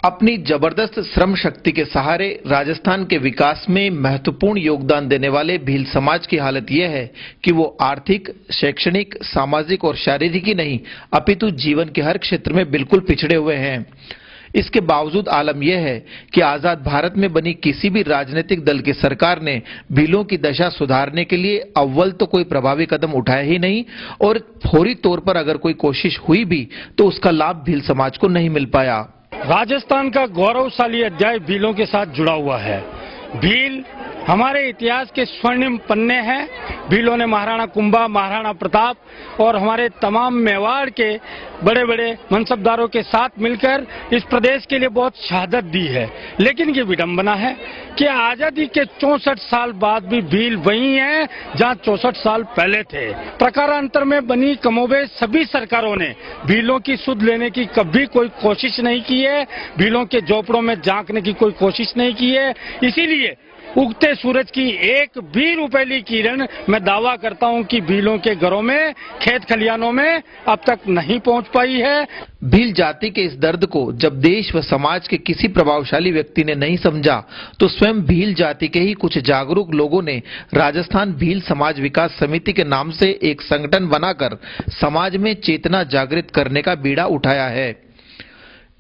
अपनी जबरदस्त श्रम शक्ति के सहारे राजस्थान के विकास में महत्वपूर्ण योगदान देने वाले भील समाज की हालत यह है कि वो आर्थिक, शैक्षणिक, सामाजिक और शारीरिक ही नहीं अपितु जीवन के हर क्षेत्र में बिल्कुल पिछड़े हुए हैं। इसके बावजूद आलम यह है कि आजाद भारत में बनी किसी भी राजनीतिक दल की सरकार ने भीलों की दशा सुधारने के लिए अव्वल तो कोई प्रभावी कदम उठाया ही नहीं और फौरी तौर पर अगर कोई कोशिश हुई भी तो उसका लाभ भील समाज को नहीं मिल पाया। राजस्थान का गौरवशाली अध्याय भीलों के साथ जुड़ा हुआ है। भील हमारे इतिहास के स्वर्णिम पन्ने हैं। भीलों ने महाराणा कुंभा, महाराणा प्रताप और हमारे तमाम मेवाड़ के बड़े बड़े मनसबदारों के साथ मिलकर इस प्रदेश के लिए बहुत शहादत दी है। लेकिन ये विडंबना है कि आजादी के 64 साल बाद भी भील वही हैं जहां 64 साल पहले थे। प्रकारांतर में बनी कमोबेश सभी सरकारों ने भीलों की सुध लेने की कभी कोई कोशिश नहीं की है। भीलों के झोपड़ों में झांकने की कोई कोशिश नहीं की है। इसीलिए उगते सूरज की एक भी रुपैली किरण मैं दावा करता हूं कि भीलों के घरों में, खेत खलियानों में अब तक नहीं पहुंच पाई है। भील जाति के इस दर्द को जब देश व समाज के किसी प्रभावशाली व्यक्ति ने नहीं समझा तो स्वयं भील जाति के ही कुछ जागरूक लोगों ने राजस्थान भील समाज विकास समिति के नाम से एक संगठन बनाकर समाज में चेतना जागृत करने का बीड़ा उठाया है।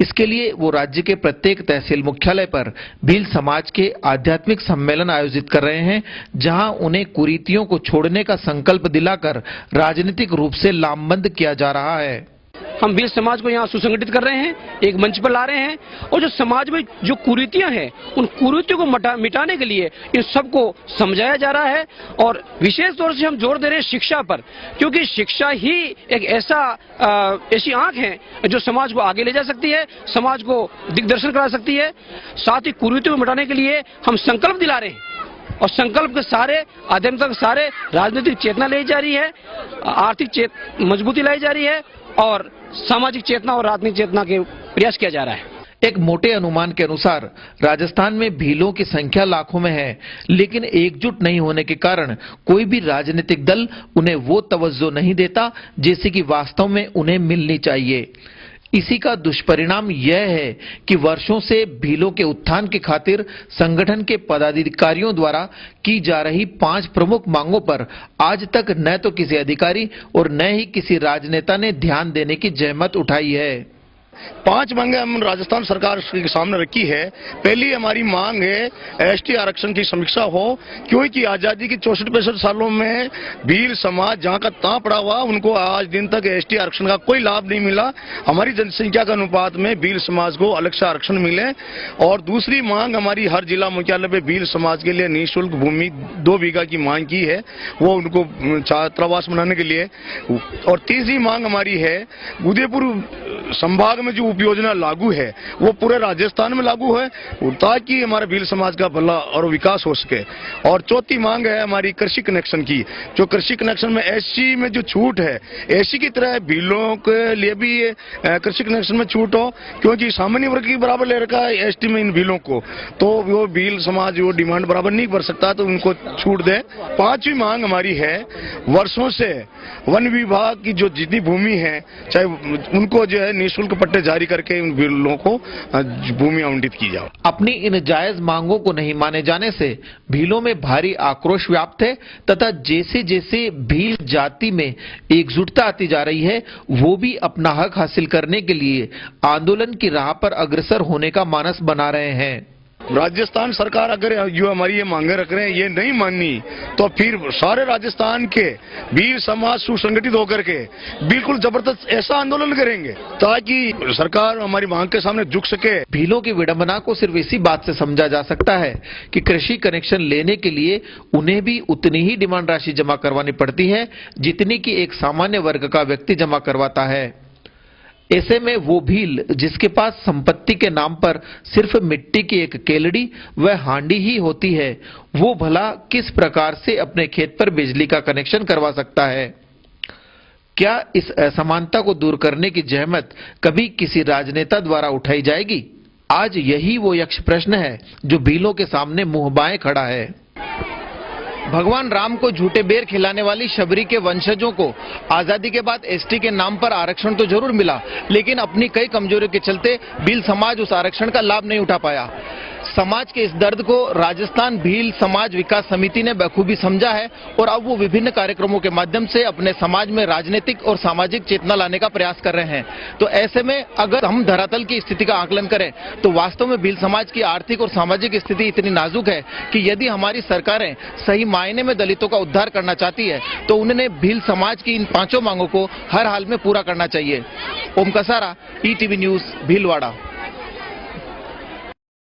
इसके लिए वो राज्य के प्रत्येक तहसील मुख्यालय पर भील समाज के आध्यात्मिक सम्मेलन आयोजित कर रहे हैं, जहां उन्हें कुरीतियों को छोड़ने का संकल्प दिलाकर राजनीतिक रूप से लामबंद किया जा रहा है। हम भील समाज को यहाँ सुसंगठित कर रहे हैं, एक मंच पर ला रहे हैं और जो समाज में जो कुरीतियां हैं उन कुरीतियों को मिटाने के लिए इन सबको समझाया जा रहा है। और विशेष तौर से हम जोर दे रहे हैं शिक्षा पर, क्योंकि शिक्षा ही एक ऐसी आंख है जो समाज को आगे ले जा सकती है, समाज को दिग्दर्शन करा सकती है। साथ ही कुरीतियों को मिटाने के लिए हम संकल्प दिला रहे हैं और संकल्प के सारे आध्यात्मिक के सारे राजनीतिक चेतना लाई जा रही है, आर्थिक मजबूती लाई जा रही है और सामाजिक चेतना और राजनीतिक चेतना के प्रयास किया जा रहा है। एक मोटे अनुमान के अनुसार राजस्थान में भीलों की संख्या लाखों में है, लेकिन एकजुट नहीं होने के कारण कोई भी राजनीतिक दल उन्हें वो तवज्जो नहीं देता जैसे कि वास्तव में उन्हें मिलनी चाहिए। इसी का दुष्परिणाम यह है कि वर्षों से भीलों के उत्थान की खातिर संगठन के पदाधिकारियों द्वारा की जा रही 5 प्रमुख मांगों पर आज तक न तो किसी अधिकारी और न ही किसी राजनेता ने ध्यान देने की जहमत उठाई है। 5 मांगे हम राजस्थान सरकार के सामने रखी है। पहली हमारी मांग है एसटी आरक्षण की समीक्षा हो, क्योंकि आजादी के 64-65 सालों में भील समाज जहां का तहां पड़ा हुआ, उनको आज दिन तक एसटी आरक्षण का कोई लाभ नहीं मिला। हमारी जनसंख्या के अनुपात में भील समाज को अलग से आरक्षण मिले। और दूसरी मांग हमारी हर जिला मुख्यालय पे भील समाज के लिए निःशुल्क भूमि 2 बीघा की मांग की है, वो उनको छात्रावास बनाने के लिए। और तीसरी मांग हमारी है उदयपुर संभाग में जो उपयोजना लागू है वो पूरे राजस्थान में लागू है, ताकि हमारे भील समाज का भला और विकास हो सके। और चौथी मांग है हमारी कृषि कनेक्शन की, जो कृषि कनेक्शन में एससी में जो छूट है, एससी की तरह भीलों के लिए भी कृषि कनेक्शन में छूट हो, क्योंकि सामान्य वर्ग की बराबर ले रखा है एसटी में इन भीलों को, तो वो भील समाज वो डिमांड बराबर नहीं कर सकता, तो उनको छूट दे। 5वीं मांग हमारी है वर्षों से वन विभाग की जो जितनी भूमि है चाहे उनको जो है निःशुल्क पट्टे जारी करके उन भीलों को भूमि आवंटित की जाए। अपनी इन जायज मांगों को नहीं माने जाने से भीलों में भारी आक्रोश व्याप्त है तथा जैसे जैसे भील जाति में एकजुटता आती जा रही है, वो भी अपना हक हासिल करने के लिए आंदोलन की राह पर अग्रसर होने का मानस बना रहे हैं। राजस्थान सरकार अगर जो हमारी ये मांगे रख रहे हैं ये नहीं माननी, तो फिर सारे राजस्थान के भील समाज सुसंगठित होकर के बिल्कुल जबरदस्त ऐसा आंदोलन करेंगे ताकि सरकार हमारी मांग के सामने झुक सके। भीलों की विडंबना को सिर्फ इसी बात से समझा जा सकता है कि कृषि कनेक्शन लेने के लिए उन्हें भी उतनी ही डिमांड राशि जमा करवानी पड़ती है जितनी कि एक सामान्य वर्ग का व्यक्ति जमा करवाता है। ऐसे में वो भील जिसके पास संपत्ति के नाम पर सिर्फ मिट्टी की एक केलड़ी व हांडी ही होती है, वो भला किस प्रकार से अपने खेत पर बिजली का कनेक्शन करवा सकता है? क्या इस असमानता को दूर करने की जहमत कभी किसी राजनेता द्वारा उठाई जाएगी? आज यही वो यक्ष प्रश्न है जो भीलों के सामने मुंह बाएं खड़ा है। भगवान राम को झूठे बेर खिलाने वाली शबरी के वंशजों को आजादी के बाद एसटी के नाम पर आरक्षण तो जरूर मिला, लेकिन अपनी कई कमजोरियों के चलते भील समाज उस आरक्षण का लाभ नहीं उठा पाया। समाज के इस दर्द को राजस्थान भील समाज विकास समिति ने बखूबी समझा है और अब वो विभिन्न कार्यक्रमों के माध्यम से अपने समाज में राजनीतिक और सामाजिक चेतना लाने का प्रयास कर रहे हैं। तो ऐसे में अगर हम धरातल की स्थिति का आकलन करें तो वास्तव में भील समाज की आर्थिक और सामाजिक स्थिति इतनी नाजुक है कि यदि हमारी सरकारें सही मायने में दलितों का उद्धार करना चाहती है तो उन्हें भील समाज की इन 5 मांगों को हर हाल में पूरा करना चाहिए। ओम कसारा, ईटीवी न्यूज, भीलवाड़ा।